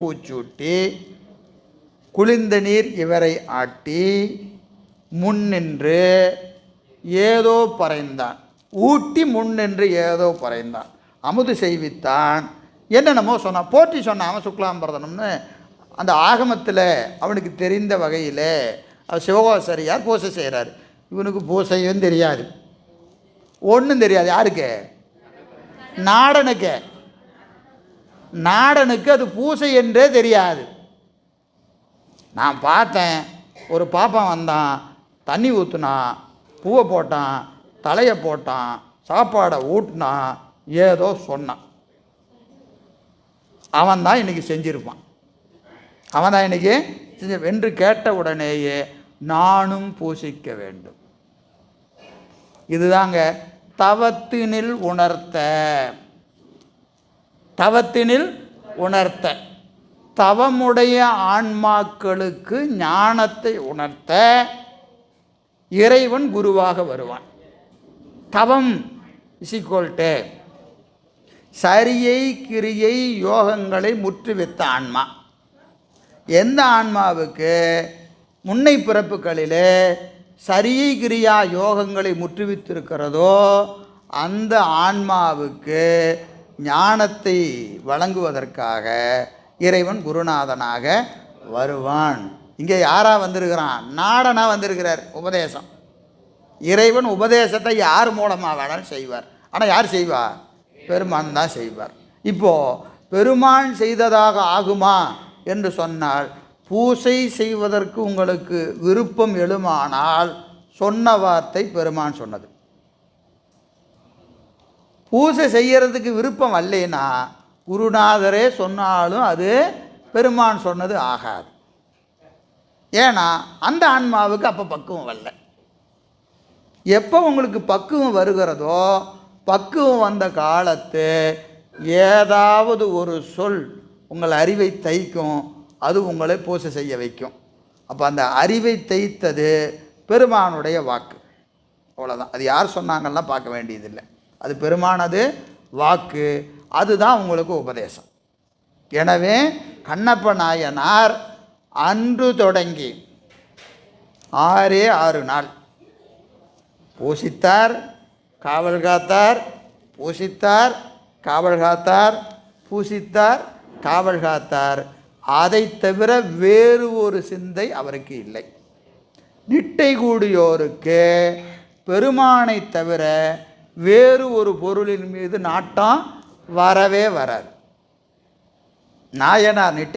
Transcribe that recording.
பூச்சூட்டி குளிர்ந்த நீர் இவரை ஆட்டி முன்னின்று ஏதோ பறைந்தான். ஊட்டி முன்னின்று ஏதோ பறைந்தான். அமுது செய்வித்தான். என்னென்னமோ சொன்னான். போற்றி சொன்னான். அவன் சுக்லாம்பரதனம்னு அந்த ஆகமத்தில் அவனுக்கு தெரிந்த வகையில் சிவகோசரியார் பூசை செய்கிறார். இவனுக்கு பூசையும் தெரியாது, ஒன்றும் தெரியாது. யாருக்கு? நாடனுக்கு. நாடனுக்கு அது பூசை என்றே தெரியாது. நான் பார்த்தேன், ஒரு பாப்பன் வந்தான், தண்ணி ஊற்றுனான், பூவை போட்டான், தலையை போட்டான், சாப்பாடை ஊட்டினான், ஏதோ சொன்னான். அவன் தான் இன்றைக்கி செஞ்சிருப்பான். அவன் தான் இன்றைக்கி செஞ்ச என்று கேட்ட உடனேயே நானும் பூசிக்க வேண்டும். இதுதாங்க தவத்தினில் உணர்த்த. தவத்தினில் உணர்த்த. தவமுடைய ஆன்மாக்களுக்கு ஞானத்தை உணர்த்த இறைவன் குருவாக வருவான். தவம் இசிக்கோல்ட்டு சரியை கிரியை யோகங்களை முற்றுவித்த ஆன்மா. எந்த ஆன்மாவுக்கு முன்னை பிறப்புகளிலே சரியை கிரியா யோகங்களை முற்றுவித்திருக்கிறதோ அந்த ஆன்மாவுக்கு ஞானத்தை வழங்குவதற்காக இறைவன் குருநாதனாக வருவான். இங்கே யாராக வந்திருக்கிறான்? நாடனாக வந்திருக்கிறார். உபதேசம். இறைவன் உபதேசத்தை யார் மூலமாக வேணாலும் செய்வார். ஆனால் யார் செய்வார்? பெருமான் தான் செய்வார். இப்போது பெருமான் செய்ததாக ஆகுமா என்று சொன்னால், பூசை செய்வதற்கு உங்களுக்கு விருப்பம் எழுமானால் சொன்ன வார்த்தை பெருமான் சொன்னது. பூசை செய்யறதுக்கு விருப்பம் அல்லைன்னா குருநாதரே சொன்னாலும் அது பெருமான் சொன்னது ஆகாது. ஏன்னா அந்த ஆன்மாவுக்கு அப்போ பக்குவம் வரல. எப்போ உங்களுக்கு பக்குவம் வருகிறதோ, பக்குவம் வந்த காலத்து ஏதாவது ஒரு சொல் உங்கள் அறிவை தைக்கும், அது உங்களை பூசை செய்ய வைக்கும். அப்போ அந்த அறிவை தைத்தது பெருமானுடைய வாக்கு. அவ்வளோதான். அது யார் சொன்னாங்கலாம் பார்க்க வேண்டியதில்லை. அது பெருமானது வாக்கு. அதுதான் உங்களுக்கு உபதேசம். எனவே கண்ணப்ப நாயனார் அன்று தொடங்கி 6 நாள் பூசித்தார், காவல் காத்தார், பூசித்தார், காவல் காத்தார், பூசித்தார், காவல் காத்தார். அதை தவிர வேறு ஒரு சிந்தை அவருக்கு இல்லை. நிட்டை கூடியோருக்கு பெருமானை தவிர வேறு ஒரு பொருளின் மீது நாட்டம் வரவே வராது. நாயனார் நிட்டை